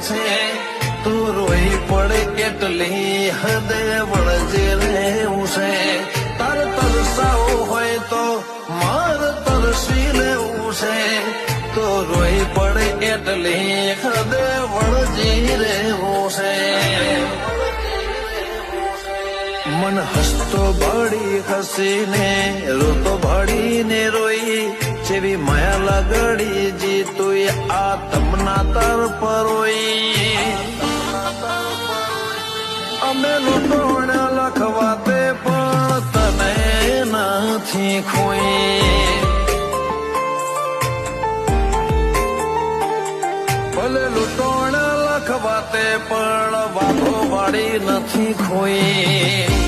છે તું રોઈ પડે કેટલી હદે વળજે રહેવું છે તાર તરસાવું હોય તો માર તરસી લેવું છે તો રોઈ પડે એટલી હદે વળજી રહેવું છે મન હસતો ભાડી હસીને રોતો ભાડીને રોઈ જેવી માયા લાગડી જીતુય આ તમના તર પરોઈ અમે લૂંટોણ લખવાતે પણ તને નથી ખોઈ ભલે લૂંટોણ લખવાતે પણ વાતો વાળી નથી ખોઈ